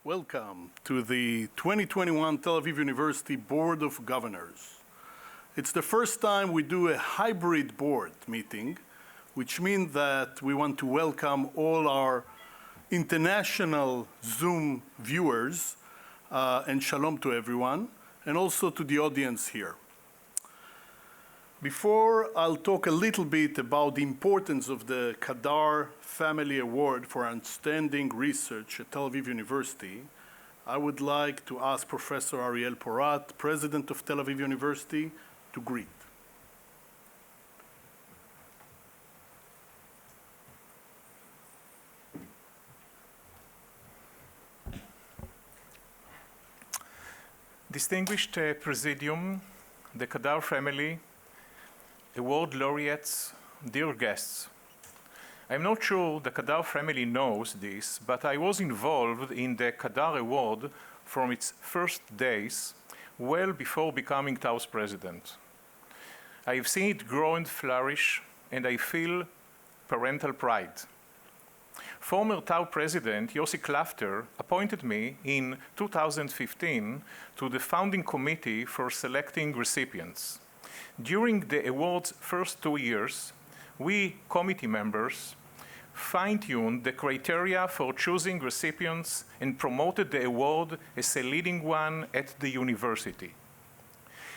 Welcome to the 2021 Tel Aviv University Board of Governors. It's the first time we do a hybrid board meeting, which means that we want to welcome all our international Zoom viewers, and shalom to everyone, and also to the audience here. Before I'll talk a little bit about the importance of the Kadar Family Award for Outstanding Research at Tel Aviv University, I would like to ask Professor Ariel Porat, President of Tel Aviv University, to greet. Distinguished Presidium, the Kadar Family, Award laureates, dear guests. I'm not sure the Kadar family knows this, but I was involved in the Kadar Award from its first days, well before becoming TAU's president. I've seen it grow and flourish, and I feel parental pride. Former TAU president Yossi Yovel appointed me in 2015 to the founding committee for selecting recipients. During the award's first 2 years, we committee members fine-tuned the criteria for choosing recipients and promoted the award as a leading one at the university.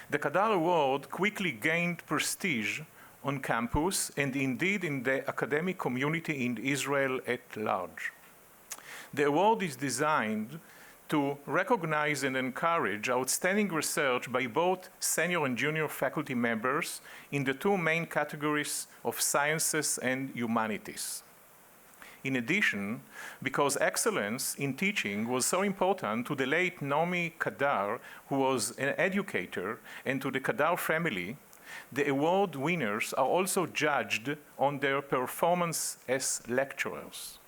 The Kadar Award quickly gained prestige on campus and indeed in the academic community in Israel at large. The award is designed to recognize and encourage outstanding research by both senior and junior faculty members in the two main categories of sciences and humanities. In addition, because excellence in teaching was so important to the late Naomi Kadar, who was an educator, and to the Kadar family, the award winners are also judged on their performance as lecturers.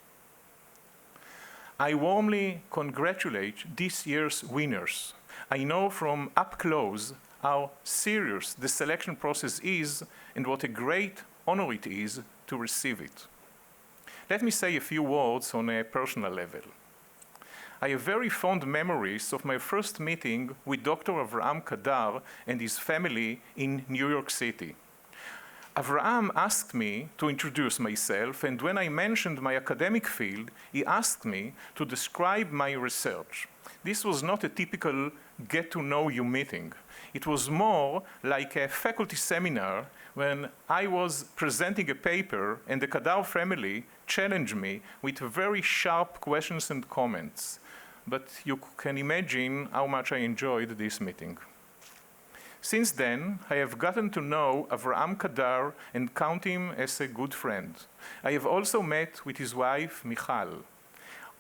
I warmly congratulate this year's winners. I know from up close how serious the selection process is and what a great honor it is to receive it. Let me say a few words on a personal level. I have very fond memories of my first meeting with Dr. Avraham Kadar and his family in New York City. Avraham asked me to introduce myself, and when I mentioned my academic field, he asked me to describe my research. This was not a typical get-to-know-you meeting. It was more like a faculty seminar when I was presenting a paper and the Kadar family challenged me with very sharp questions and comments. But you can imagine how much I enjoyed this meeting. Since then, I have gotten to know Avraham Kadar and count him as a good friend. I have also met with his wife, Michal.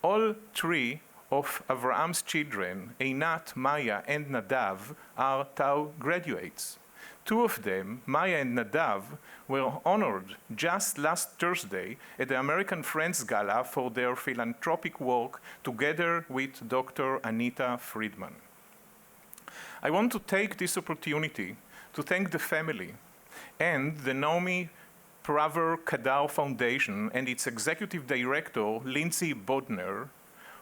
All three of Avraham's children, Einat, Maya, and Nadav, are TAU graduates. Two of them, Maya and Nadav, were honored just last Thursday at the American Friends Gala for their philanthropic work together with Dr. Anita Friedman. I want to take this opportunity to thank the family and the Naomi Praver Kadar Foundation and its executive director, Lindsay Bodner,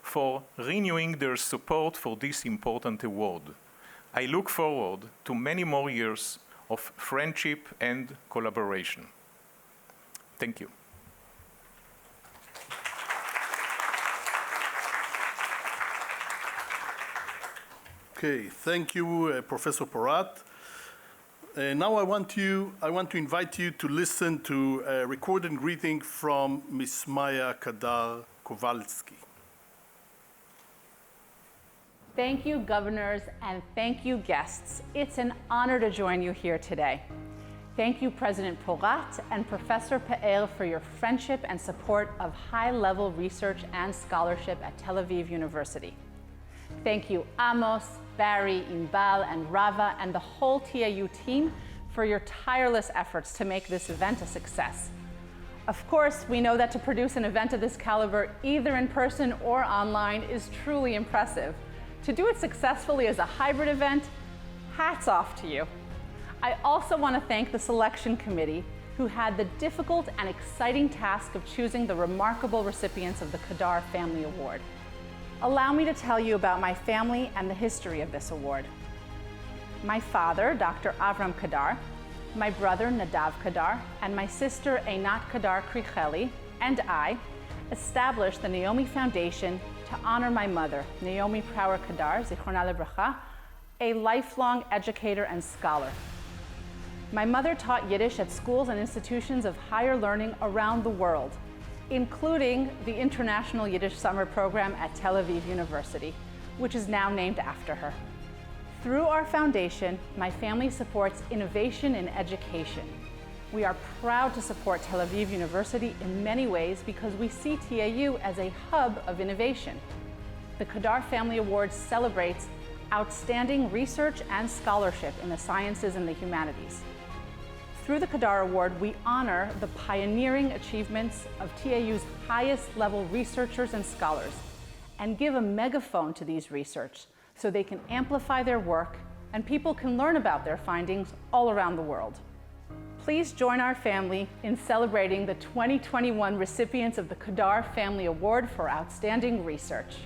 for renewing their support for this important award. I look forward to many more years of friendship and collaboration. Thank you. Okay, thank you, Professor Porat. Now I want to invite you to listen to a recorded greeting from Miss Maya Kadar Kowalski. Thank you, governors, and thank you, guests. It's an honor to join you here today. Thank you, President Porat and Professor Pe'er, for your friendship and support of high-level research and scholarship at Tel Aviv University. Thank you, Amos, Barry, Inbal, and Rava, and the whole TAU team for your tireless efforts to make this event a success. Of course, we know that to produce an event of this caliber, either in person or online, is truly impressive. To do it successfully as a hybrid event, hats off to you. I also want to thank the selection committee, who had the difficult and exciting task of choosing the remarkable recipients of the Kadar Family Award. Allow me to tell you about my family and the history of this award. My father, Dr. Avram Kadar, my brother, Nadav Kadar, and my sister, Einat Kadar Kricheli, and I established the Naomi Foundation to honor my mother, Naomi Prower Kadar, Zichronah Lebracha, a lifelong educator and scholar. My mother taught Yiddish at schools and institutions of higher learning around the world, including the International Yiddish Summer Program at Tel Aviv University, which is now named after her. Through our foundation, my family supports innovation in education. We are proud to support Tel Aviv University in many ways because we see TAU as a hub of innovation. The Kadar Family Award celebrates outstanding research and scholarship in the sciences and the humanities. Through the Kadar Award, we honor the pioneering achievements of TAU's highest level researchers and scholars and give a megaphone to these research so they can amplify their work and people can learn about their findings all around the world. Please join our family in celebrating the 2021 recipients of the Kadar Family Award for Outstanding Research.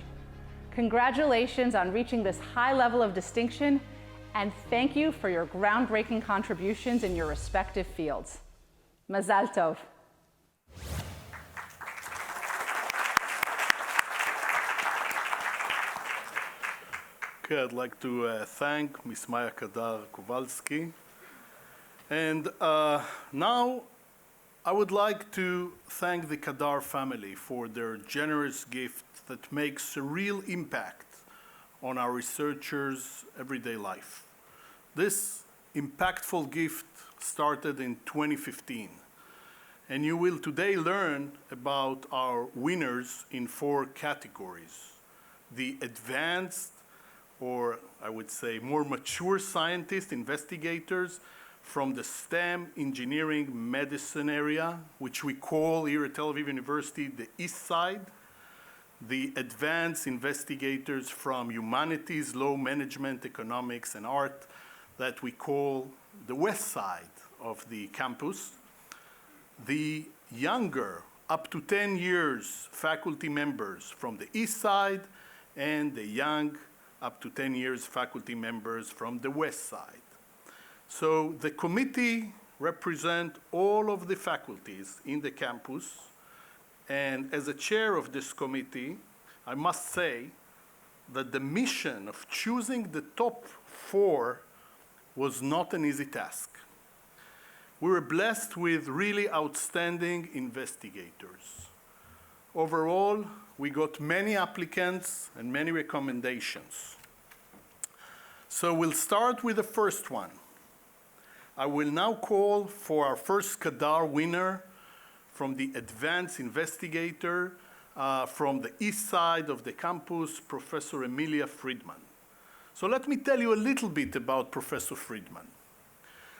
Congratulations on reaching this high level of distinction, and thank you for your groundbreaking contributions in your respective fields. Mazal Tov. Okay, I'd like to thank Ms. Maya Kadar Kowalski. And now I would like to thank the Kadar family for their generous gift that makes a real impact on our researchers' everyday life. This impactful gift started in 2015, and you will today learn about our winners in 4 categories: the advanced, or I would say more mature scientists, investigators from the STEM, engineering, medicine area, which we call here at Tel Aviv University the East Side, the advanced investigators from humanities, law, management, economics, and art that we call the West Side of the campus, the younger, up to 10 years faculty members from the East Side, and the young, up to 10 years faculty members from the West Side. So the committee represents all of the faculties in the campus, and as a chair of this committee, I must say that the mission of choosing the top 4 was not an easy task. We were blessed with really outstanding investigators. Overall, we got many applicants and many recommendations. So we'll start with the first one. I will now call for our first Kadar winner from the advanced investigator from the east side of the campus, Professor Emilia Friedman. So let me tell you a little bit about Professor Friedman.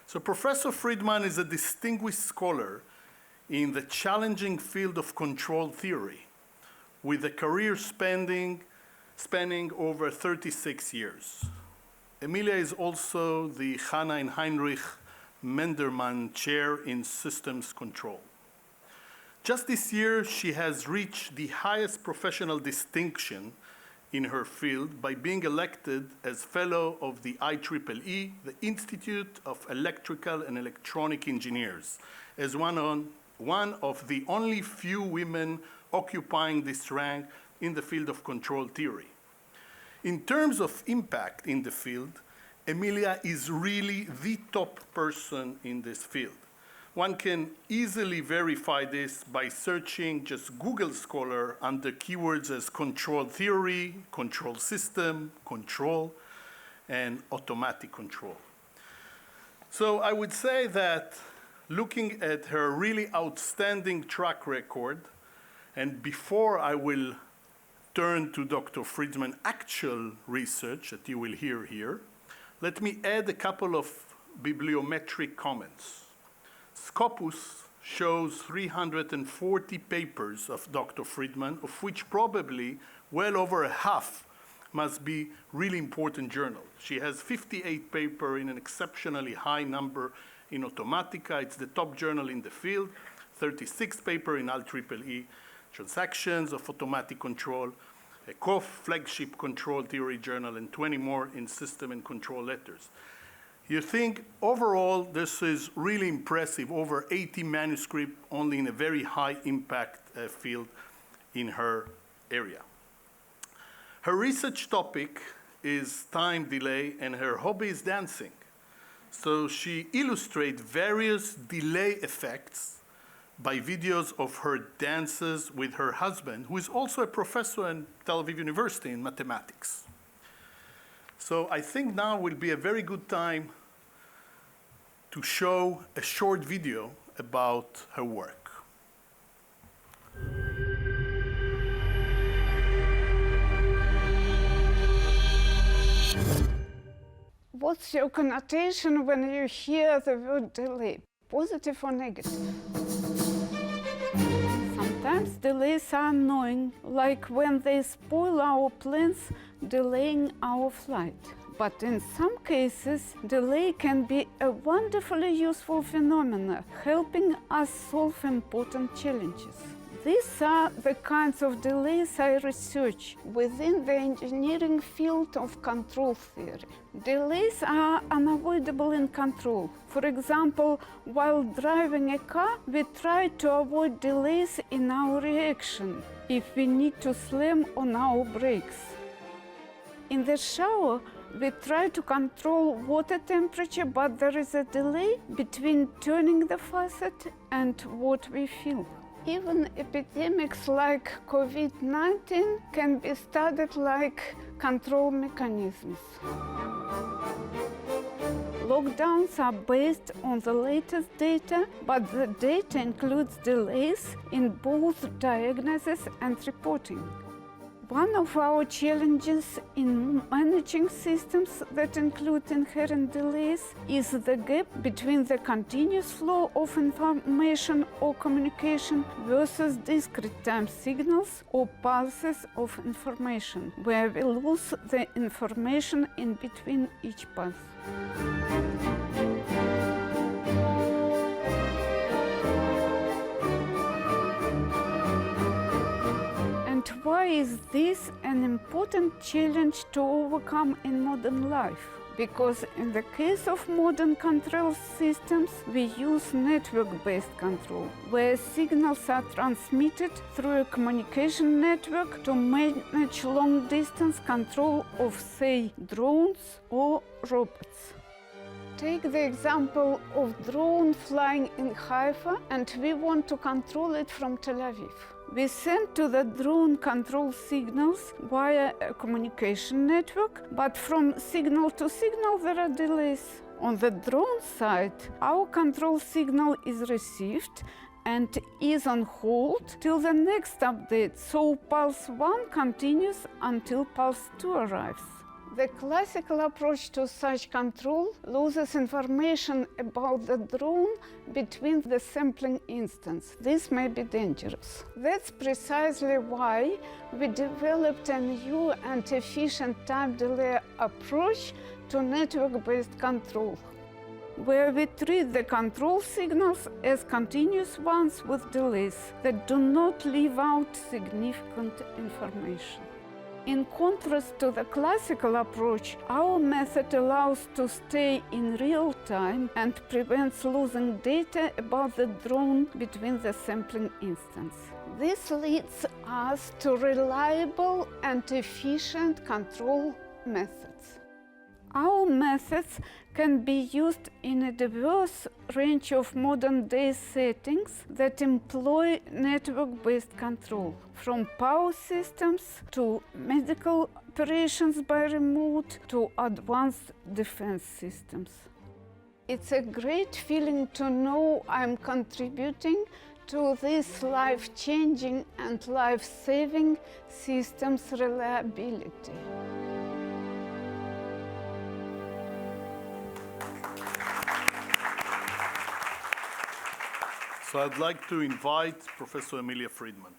So Professor Friedman is a distinguished scholar in the challenging field of control theory, with a career spanning over 36 years. Emilia is also the Hannah and Heinrich Menderman Chair in Systems Control. Just this year, she has reached the highest professional distinction in her field by being elected as Fellow of the IEEE, the Institute of Electrical and Electronic Engineers, as one of the only few women occupying this rank in the field of control theory. In terms of impact in the field, Emilia is really the top person in this field. One can easily verify this by searching just Google Scholar under keywords as control theory, control system, control, and automatic control. So I would say that looking at her really outstanding track record, and before I will turn to Dr. Friedman's actual research that you will hear here, let me add a couple of bibliometric comments. Scopus shows 340 papers of Dr. Friedman, of which probably well over a half must be really important journals. She has 58 papers in an exceptionally high number in Automatica. It's the top journal in the field. 36 papers in IEEE transactions of automatic control, a co-flagship control theory journal, and 20 more in system and control letters. You think overall this is really impressive, over 80 manuscripts only in a very high impact field in her area. Her research topic is time delay, and her hobby is dancing. So she illustrates various delay effects by videos of her dances with her husband, who is also a professor in Tel Aviv University in mathematics. So I think now will be a very good time to show a short video about her work. What's your connotation when you hear the word delay, positive or negative? Sometimes delays are annoying, like when they spoil our plans, delaying our flight. But in some cases, delay can be a wonderfully useful phenomenon, helping us solve important challenges. These are the kinds of delays I research within the engineering field of control theory. Delays are unavoidable in control. For example, while driving a car, we try to avoid delays in our reaction if we need to slam on our brakes. In the shower, we try to control water temperature, but there is a delay between turning the faucet and what we feel. Even epidemics like COVID-19 can be studied like control mechanisms. Lockdowns are based on the latest data, but the data includes delays in both diagnosis and reporting. One of our challenges in managing systems that include inherent delays is the gap between the continuous flow of information or communication versus discrete time signals or pulses of information, where we lose the information in between each pulse. Why is this an important challenge to overcome in modern life? Because in the case of modern control systems, we use network-based control, where signals are transmitted through a communication network to manage long-distance control of, say, drones or robots. Take the example of drone flying in Haifa, and we want to control it from Tel Aviv. We send to the drone control signals via a communication network, but from signal to signal there are delays. On the drone side, our control signal is received and is on hold till the next update, so pulse 1 continues until pulse 2 arrives. The classical approach to such control loses information about the drone between the sampling instance. This may be dangerous. That's precisely why we developed a new and efficient time delay approach to network-based control, where we treat the control signals as continuous ones with delays that do not leave out significant information. In contrast to the classical approach, our method allows to stay in real time and prevents losing data about the drone between the sampling instance. This leads us to reliable and efficient control methods. Our methods can be used in a diverse range of modern-day settings that employ network-based control, from power systems to medical operations by remote to advanced defense systems. It's a great feeling to know I'm contributing to this life-changing and life-saving systems reliability. So I'd like to invite Professor Emilia Friedman.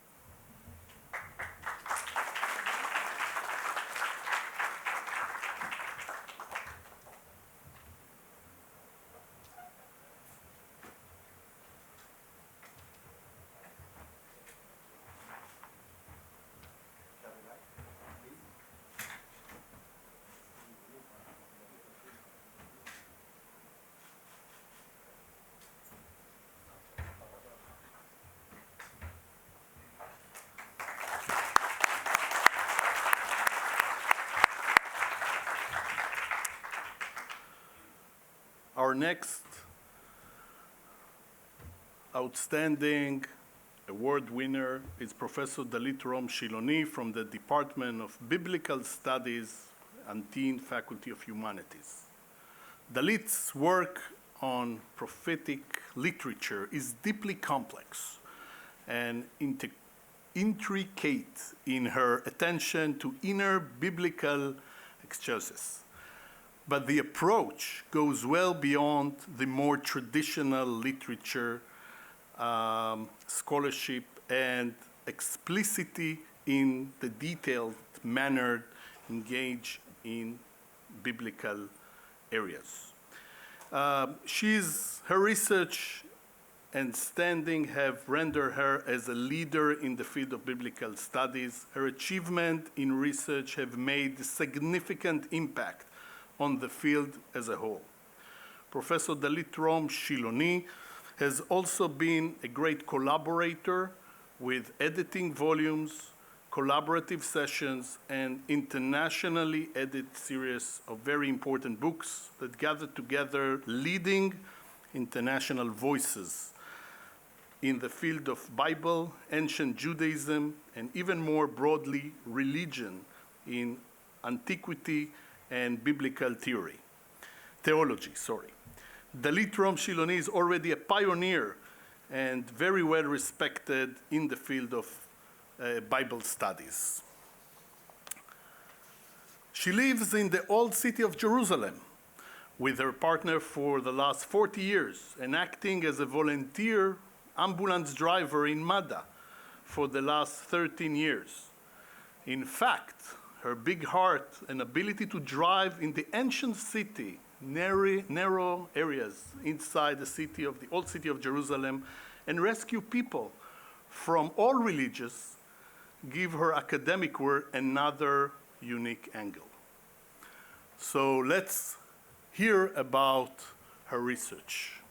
Our next outstanding award winner is Professor Dalit Rom Shiloni from the Department of Biblical Studies and Teen Faculty of Humanities. Dalit's work on prophetic literature is deeply complex and intricate in her attention to inner biblical exegesis. But the approach goes well beyond the more traditional literature, scholarship, and explicitly in the detailed manner engaged in biblical areas. Her research and standing have rendered her as a leader in the field of biblical studies. Her achievement in research have made a significant impact on the field as a whole. Professor Dalit Rom Shiloni has also been a great collaborator with editing volumes, collaborative sessions, and internationally edited series of very important books that gather together leading international voices in the field of Bible, ancient Judaism, and even more broadly, religion in antiquity and biblical theology. Dalit Rom Shiloni is already a pioneer and very well respected in the field of Bible studies. She lives in the old city of Jerusalem with her partner for the last 40 years and acting as a volunteer ambulance driver in Madda for the last 13 years. In fact, her big heart and ability to drive in the ancient city, narrow areas inside the old city of Jerusalem, and rescue people from all religions, give her academic work another unique angle. So let's hear about her research.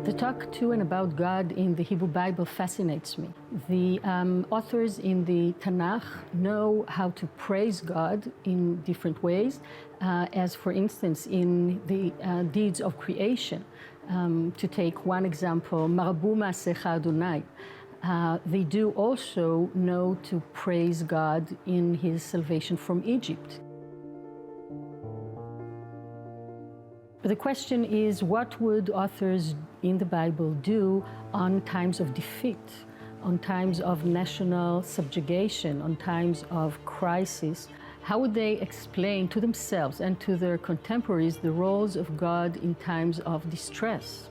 The talk to and about God in the Hebrew Bible fascinates me. The authors in the Tanakh know how to praise God in different ways, as for instance in the deeds of creation. To take one example, Marabu Ma'asecha Adonai. They do also know to praise God in his salvation from Egypt. The question is, what would authors in the Bible do on times of defeat, on times of national subjugation, on times of crisis? How would they explain to themselves and to their contemporaries the roles of God in times of distress?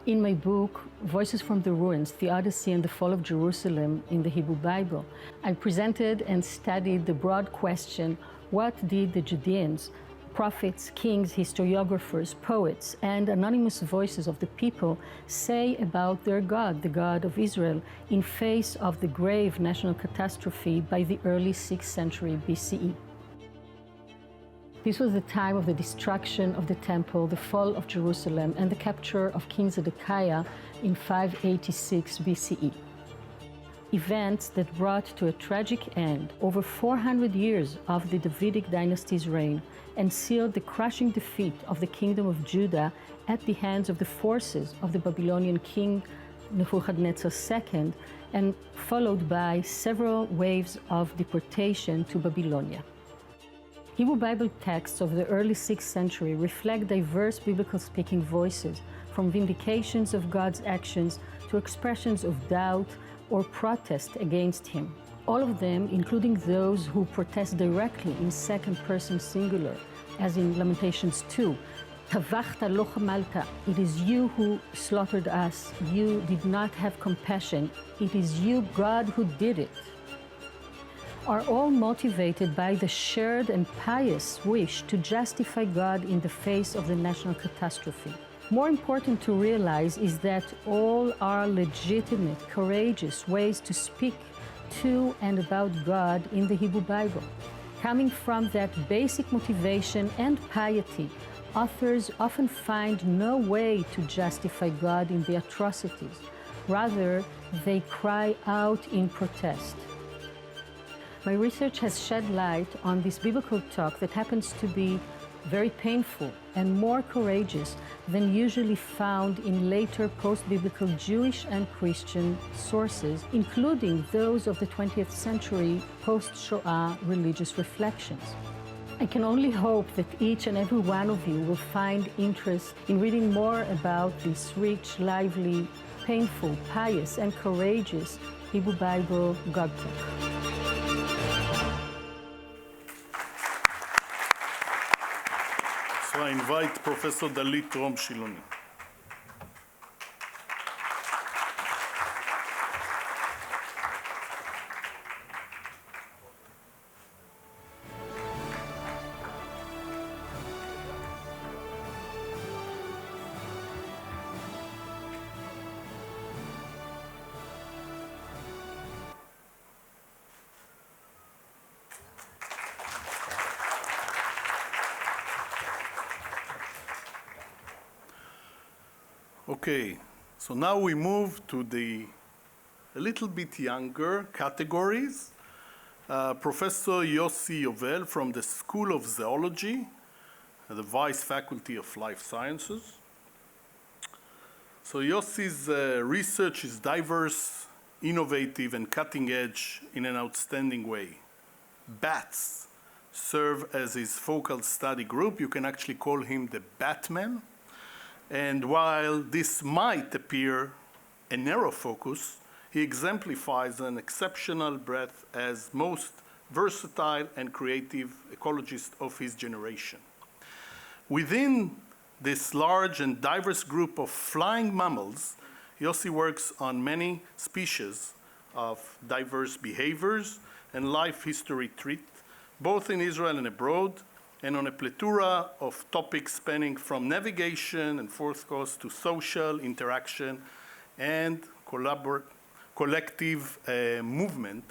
In my book, Voices from the Ruins, The Odyssey and the Fall of Jerusalem in the Hebrew Bible, I presented and studied the broad question, what did the Judeans, prophets, kings, historiographers, poets, and anonymous voices of the people say about their God, the God of Israel, in face of the grave national catastrophe by the early 6th century BCE. This was the time of the destruction of the temple, the fall of Jerusalem, and the capture of King Zedekiah in 586 BCE. Events that brought to a tragic end over 400 years of the Davidic dynasty's reign and sealed the crushing defeat of the kingdom of Judah at the hands of the forces of the Babylonian king Nebuchadnezzar II, and followed by several waves of deportation to Babylonia. Hebrew Bible texts of the early 6th century reflect diverse biblical-speaking voices, from vindications of God's actions to expressions of doubt or protest against him. All of them, including those who protest directly in second-person singular, as in Lamentations 2, Tavachta lo chamalta, it is you who slaughtered us, you did not have compassion, it is you, God, who did it, are all motivated by the shared and pious wish to justify God in the face of the national catastrophe. More important to realize is that all are legitimate, courageous ways to speak to and about God in the Hebrew Bible. Coming from that basic motivation and piety, authors often find no way to justify God in the atrocities. Rather, they cry out in protest. My research has shed light on this biblical talk that happens to be very painful and more courageous than usually found in later post-biblical Jewish and Christian sources, including those of the 20th century post-Shoah religious reflections. I can only hope that each and every one of you will find interest in reading more about this rich, lively, painful, pious, and courageous Hebrew Bible God talk. So I invite Professor Dalit Rom Shiloni. Okay, so now we move to the a little bit younger categories. Professor Yossi Yovel from the School of Zoology, the Vice Faculty of Life Sciences. So Yossi's research is diverse, innovative, and cutting edge in an outstanding way. Bats serve as his focal study group. You can actually call him the Batman. And while this might appear a narrow focus, he exemplifies an exceptional breadth as most versatile and creative ecologist of his generation. Within this large and diverse group of flying mammals, Yossi works on many species of diverse behaviors and life history treat, both in Israel and abroad, and on a plethora of topics spanning from navigation and fourth coast to social interaction and collective movement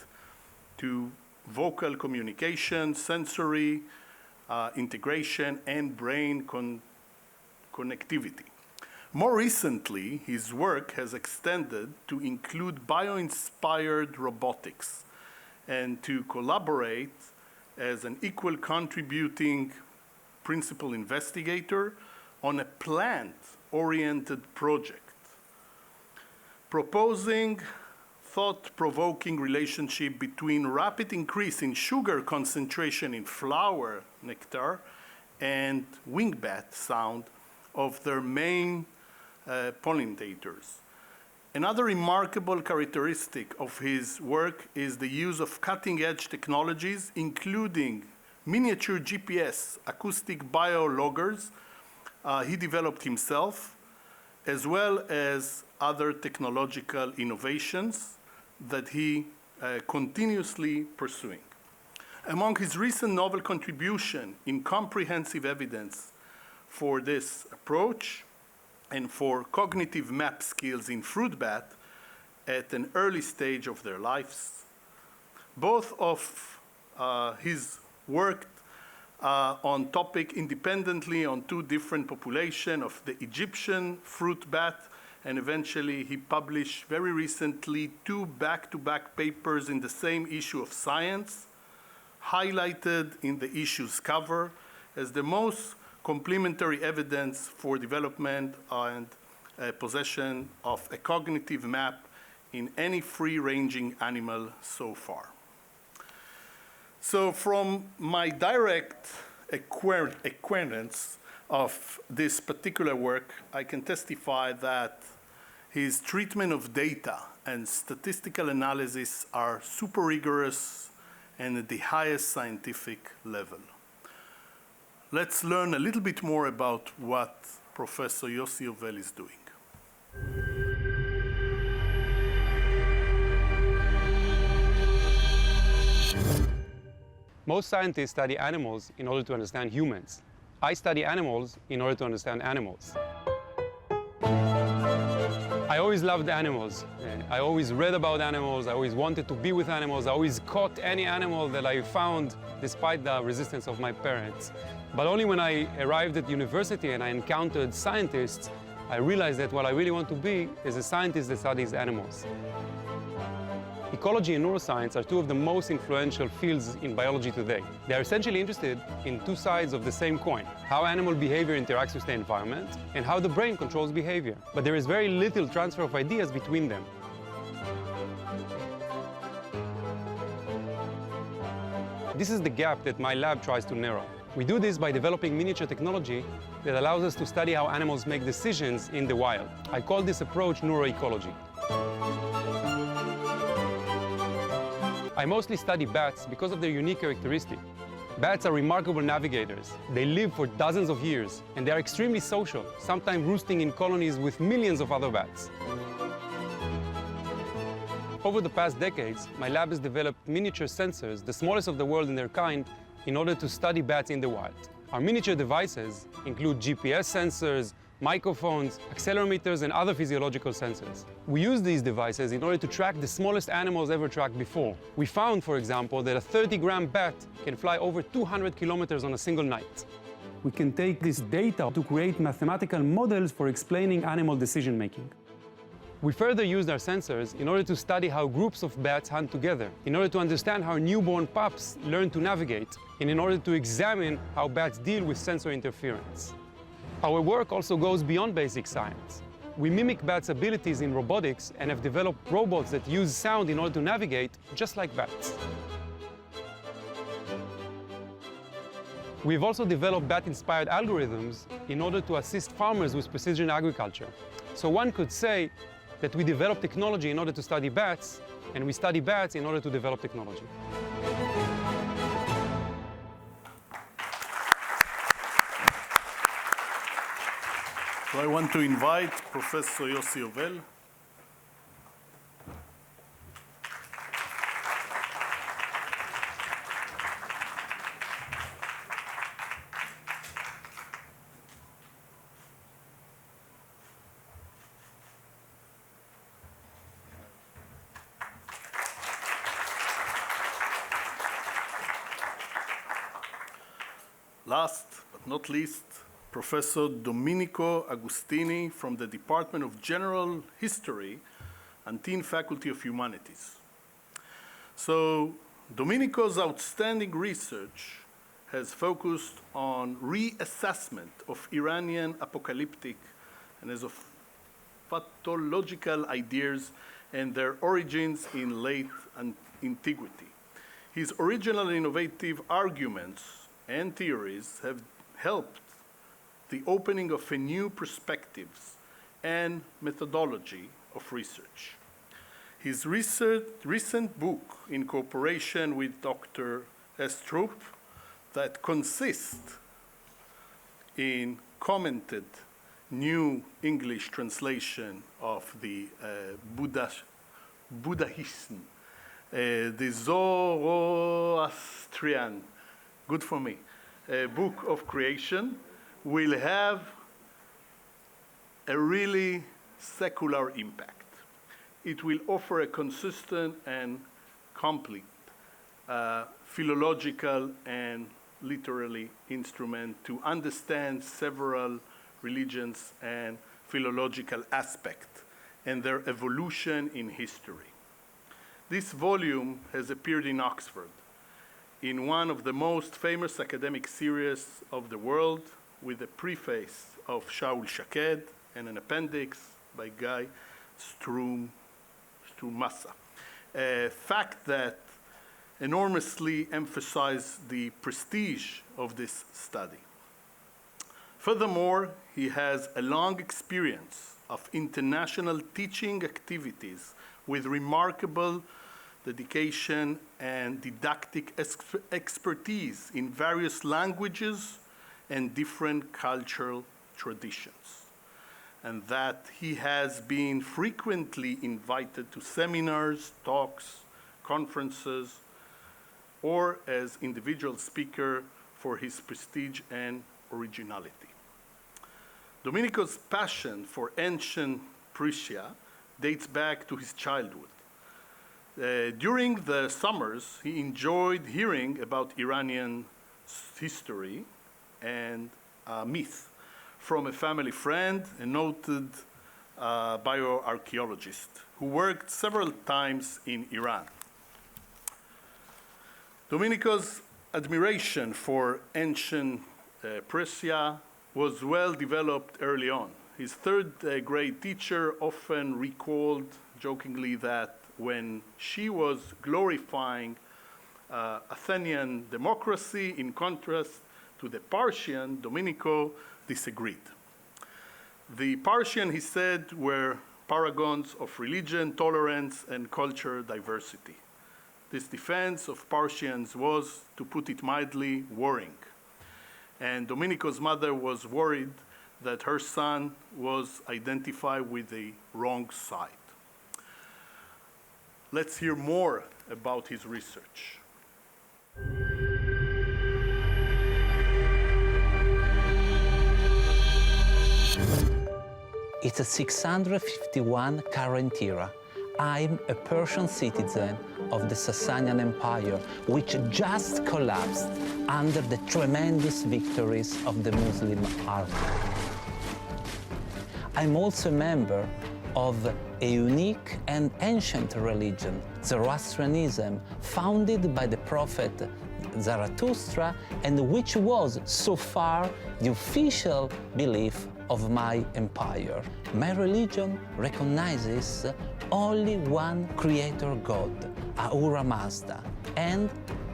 to vocal communication, sensory integration, and brain connectivity. More recently, his work has extended to include bio-inspired robotics and to collaborate as an equal contributing principal investigator on a plant-oriented project, proposing thought-provoking relationship between rapid increase in sugar concentration in flower nectar and wingbat sound of their main pollinators. Another remarkable characteristic of his work is the use of cutting-edge technologies, including miniature GPS, acoustic biologgers he developed himself, as well as other technological innovations that he continuously pursuing. Among his recent novel contribution in comprehensive evidence for this approach and for cognitive map skills in fruit bat at an early stage of their lives. Both of his worked on topic independently on two different populations of the Egyptian fruit bat, and eventually he published very recently two back-to-back papers in the same issue of Science, highlighted in the issue's cover as the most complementary evidence for development and possession of a cognitive map in any free-ranging animal so far. So from my direct acquaintance of this particular work, I can testify that his treatment of data and statistical analysis are super rigorous and at the highest scientific level. Let's learn a little bit more about what Professor Yossi Yovel is doing. Most scientists study animals in order to understand humans. I study animals in order to understand animals. I always loved animals. I always read about animals. I always wanted to be with animals. I always caught any animal that I found, despite the resistance of my parents. But only when I arrived at university and I encountered scientists, I realized that what I really want to be is a scientist that studies animals. Ecology and neuroscience are two of the most influential fields in biology today. They are essentially interested in two sides of the same coin: how animal behavior interacts with the environment and how the brain controls behavior. But there is very little transfer of ideas between them. This is the gap that my lab tries to narrow. We do this by developing miniature technology that allows us to study how animals make decisions in the wild. I call this approach neuroecology. I mostly study bats because of their unique characteristic. Bats are remarkable navigators. They live for dozens of years, and they are extremely social, sometimes roosting in colonies with millions of other bats. Over the past decades, my lab has developed miniature sensors, the smallest of the world in their kind, in order to study bats in the wild. Our miniature devices include GPS sensors, microphones, accelerometers, and other physiological sensors. We use these devices in order to track the smallest animals ever tracked before. We found, for example, that a 30-gram bat can fly over 200 kilometers on a single night. We can take this data to create mathematical models for explaining animal decision-making. We further used our sensors in order to study how groups of bats hunt together, in order to understand how newborn pups learn to navigate, and in order to examine how bats deal with sensor interference. Our work also goes beyond basic science. We mimic bats' abilities in robotics and have developed robots that use sound in order to navigate, just like bats. We've also developed bat-inspired algorithms in order to assist farmers with precision agriculture. So one could say that we develop technology in order to study bats, and we study bats in order to develop technology. So I want to invite Professor Yossi Yovel. Last but not least, Professor Domenico Agustini from the Department of General History and Teen Faculty of Humanities. So Domenico's outstanding research has focused on reassessment of Iranian apocalyptic and pathological ideas and their origins in late antiquity. His original and innovative arguments and theories have helped the opening of a new perspectives and methodology of research. His recent book, in cooperation with Dr. Estrup, that consists in commented new English translation of the Buddhism, the Zoroastrian, good for me, book of creation, will have a really secular impact. It will offer a consistent and complete philological and literary instrument to understand several religions and philological aspects and their evolution in history. This volume has appeared in Oxford in one of the most famous academic series of the world, with a preface of Shaul Shaked and an appendix by Guy Strumassa. A fact that enormously emphasized the prestige of this study. Furthermore, he has a long experience of international teaching activities with remarkable dedication and didactic expertise in various languages and different cultural traditions, and that he has been frequently invited to seminars, talks, conferences, or as individual speaker for his prestige and originality. Domenico's passion for ancient Persia dates back to his childhood. During the summers, he enjoyed hearing about Iranian history and myth from a family friend, a noted bioarchaeologist who worked several times in Iran. Domenico's admiration for ancient Persia was well developed early on. His third grade teacher often recalled jokingly that when she was glorifying Athenian democracy in contrast to the Parthian, Domenico disagreed. The Parthian, he said, were paragons of religion, tolerance, and culture diversity. This defense of Parthians was, to put it mildly, worrying. And Domenico's mother was worried that her son was identified with the wrong side. Let's hear more about his research. It's a 651 current era. I'm a Persian citizen of the Sasanian Empire, which just collapsed under the tremendous victories of the Muslim army. I'm also a member of a unique and ancient religion, Zoroastrianism, founded by the prophet Zarathustra, and which was so far the official belief of my empire. My religion recognizes only one creator God, Ahura Mazda, and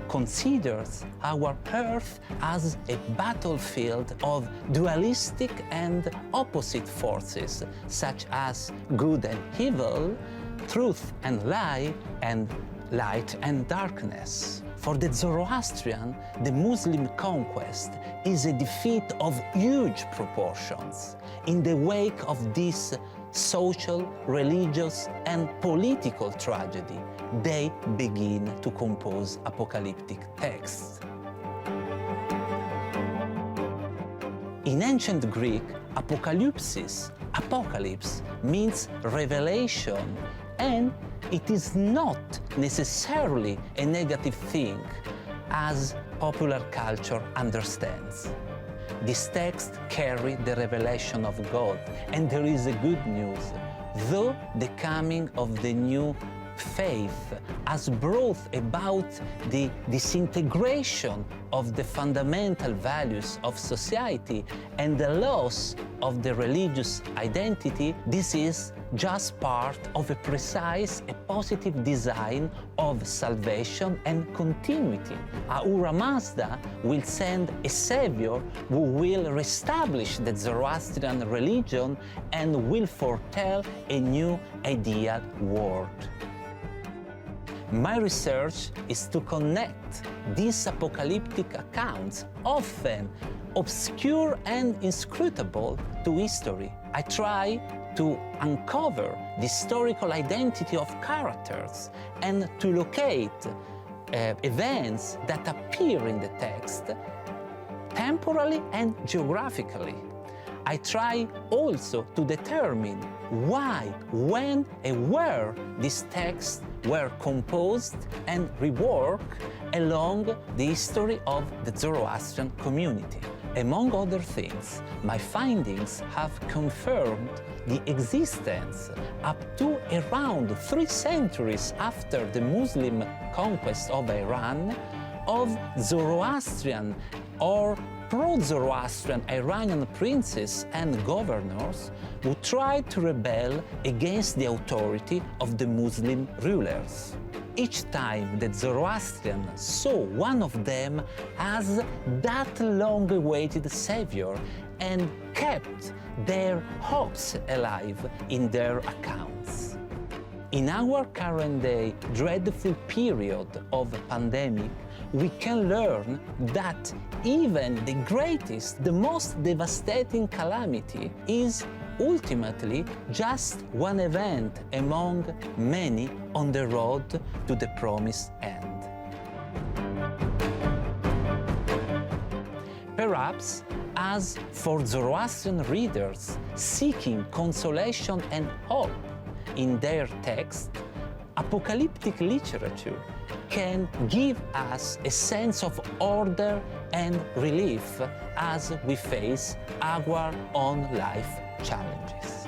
considers our earth as a battlefield of dualistic and opposite forces, such as good and evil, truth and lie, and light and darkness. For the Zoroastrian, the Muslim conquest is a defeat of huge proportions. In the wake of this social, religious, and political tragedy, they begin to compose apocalyptic texts. In ancient Greek, apocalypse means revelation, and it is not necessarily a negative thing, as popular culture understands. This text carries the revelation of God, and there is a good news. Though the coming of the new faith has brought about the disintegration of the fundamental values of society and the loss of the religious identity, this is just part of a precise, a positive design of salvation and continuity. Ahura Mazda will send a savior who will reestablish the Zoroastrian religion and will foretell a new ideal world. My research is to connect these apocalyptic accounts, often obscure and inscrutable, to history. I try to uncover the historical identity of characters and to locate events that appear in the text temporally and geographically. I try also to determine why, when, and where these texts were composed and reworked along the history of the Zoroastrian community. Among other things, my findings have confirmed the existence, up to around 3 centuries after the Muslim conquest of Iran, of Zoroastrian or pro-Zoroastrian Iranian princes and governors who tried to rebel against the authority of the Muslim rulers. Each time that Zoroastrian saw one of them as that long-awaited savior and kept their hopes alive in their accounts. In our current-day dreadful period of pandemic, we can learn that even the greatest, the most devastating calamity is ultimately just one event among many on the road to the promised end. Perhaps, as for Zoroastrian readers seeking consolation and hope, in their text, apocalyptic literature can give us a sense of order and relief as we face our own life challenges.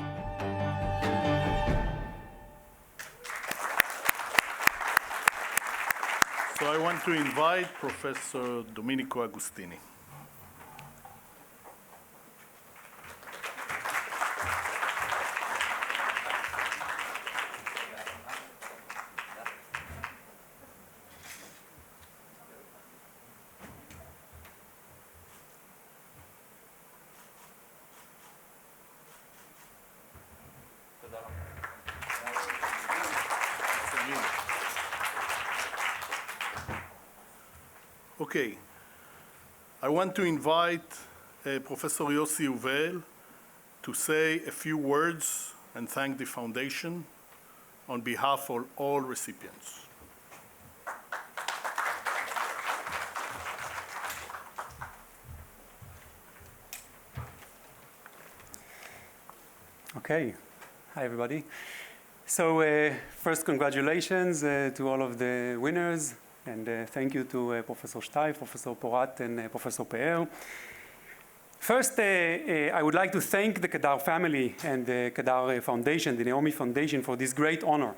So I want to invite Professor Domenico Agostini. Okay, I want to invite Professor Yossi Yovel to say a few words and thank the foundation on behalf of all recipients. Okay, hi everybody. So first, congratulations to all of the winners, and thank you to Professor Steif, Professor Porat, and Professor Pe'er. First, I would like to thank the Kadar family and the Kadar Foundation, the Naomi Foundation, for this great honor.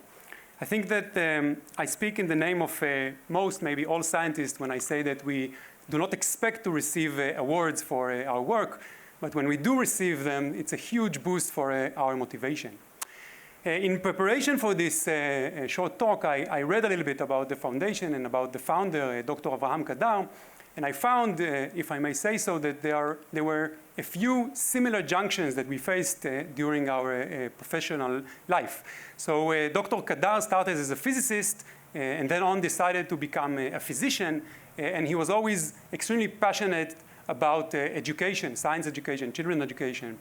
I think that I speak in the name of most, maybe all scientists, when I say that we do not expect to receive awards for our work, but when we do receive them, it's a huge boost for our motivation. In preparation for this short talk, I read a little bit about the foundation and about the founder, Dr. Avraham Kadar, and I found, if I may say so, that there were a few similar junctions that we faced during our professional life. So Dr. Kadar started as a physicist and then on decided to become a physician, and he was always extremely passionate about education, science education, children education.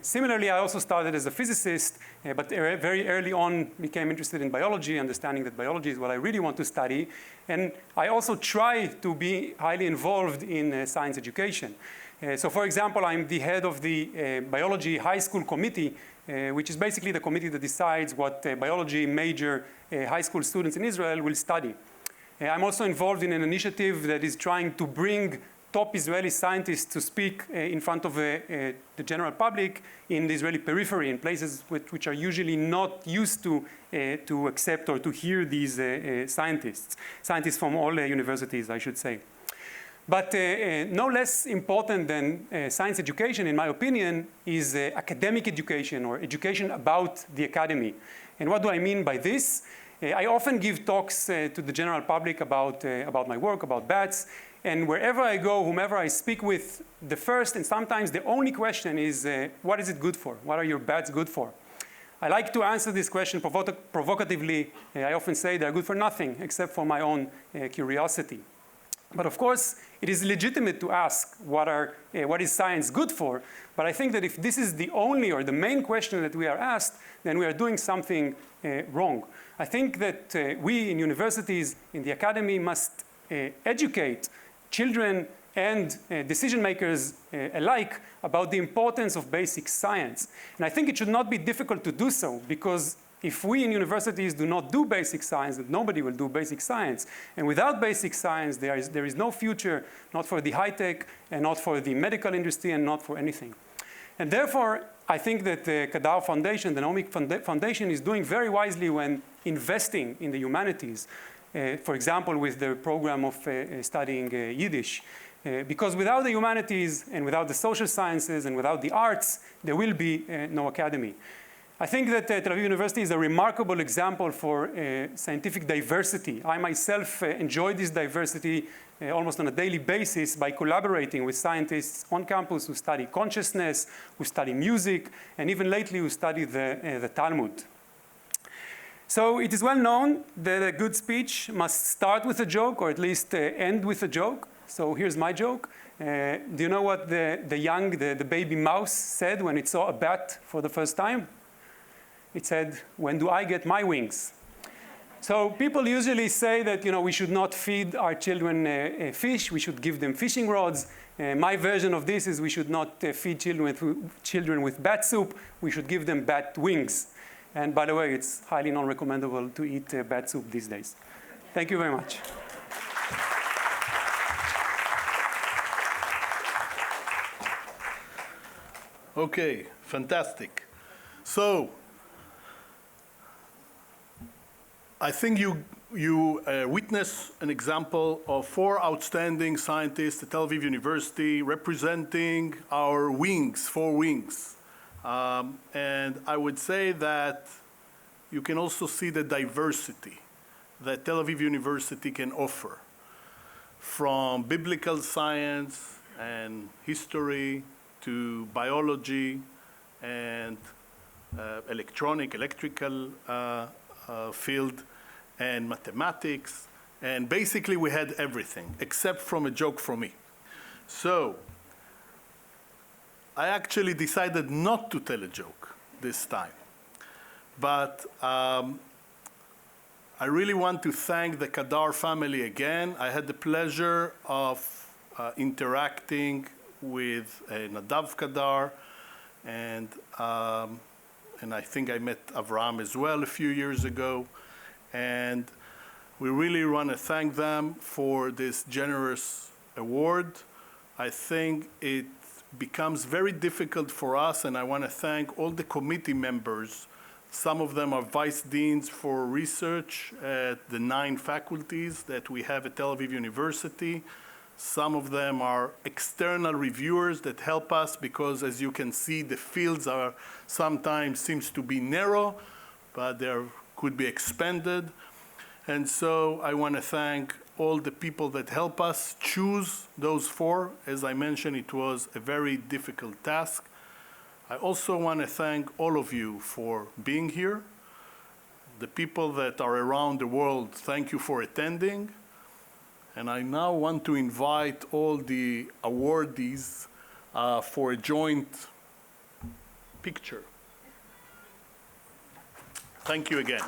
Similarly, I also started as a physicist, but very early on became interested in biology, understanding that biology is what I really want to study. And I also try to be highly involved in science education. So for example, I'm the head of the biology high school committee, which is basically the committee that decides what biology major high school students in Israel will study. I'm also involved in an initiative that is trying to bring top Israeli scientists to speak in front of the general public in the Israeli periphery, in places which are usually not used to accept or to hear these scientists from all universities, I should say. But no less important than science education, in my opinion, is academic education or education about the academy. And what do I mean by this? I often give talks to the general public about my work, about bats. And wherever I go, whomever I speak with, the first and sometimes the only question is, what is it good for? What are your bats good for? I like to answer this question provocatively. I often say they're good for nothing except for my own curiosity. But of course, it is legitimate to ask what is science good for? But I think that if this is the only or the main question that we are asked, then we are doing something wrong. I think that we in universities, in the academy, must educate children and decision makers alike about the importance of basic science. And I think it should not be difficult to do so, because if we in universities do not do basic science, then nobody will do basic science. And without basic science, there is no future, not for the high tech, and not for the medical industry, and not for anything. And therefore, I think that the Kadar Foundation, the Naomi Foundation, is doing very wisely when investing in the humanities. For example, with the program of studying Yiddish. Because without the humanities and without the social sciences and without the arts, there will be no academy. I think that Tel Aviv University is a remarkable example for scientific diversity. I myself enjoy this diversity almost on a daily basis by collaborating with scientists on campus who study consciousness, who study music, and even lately who study the Talmud. So it is well known that a good speech must start with a joke, or at least end with a joke. So here's my joke. Do you know what the baby mouse said when it saw a bat for the first time? It said, "When do I get my wings?" So people usually say that we should not feed our children fish. We should give them fishing rods. My version of this is we should not feed children with bat soup. We should give them bat wings. And by the way, it's highly non-recommendable to eat bat soup these days. Thank you very much. Okay, fantastic. So, I think you witness an example of 4 outstanding scientists at Tel Aviv University representing our wings, 4 wings. And I would say that you can also see the diversity that Tel Aviv University can offer, from biblical science and history to biology and electrical field and mathematics. And basically we had everything, except from a joke from me. So I actually decided not to tell a joke this time. But I really want to thank the Kadar family again. I had the pleasure of interacting with Nadav Kadar, and I think I met Avraham as well a few years ago. And we really want to thank them for this generous award. I think it becomes very difficult for us, and I want to thank all the committee members. Some of them are vice deans for research at the 9 faculties that we have at Tel Aviv University. Some of them are external reviewers that help us because, as you can see, the fields are sometimes seems to be narrow, but they could be expanded. And so I want to thank all the people that help us choose those 4. As I mentioned, it was a very difficult task. I also want to thank all of you for being here. The people that are around the world, thank you for attending. And I now want to invite all the awardees for a joint picture. Thank you again.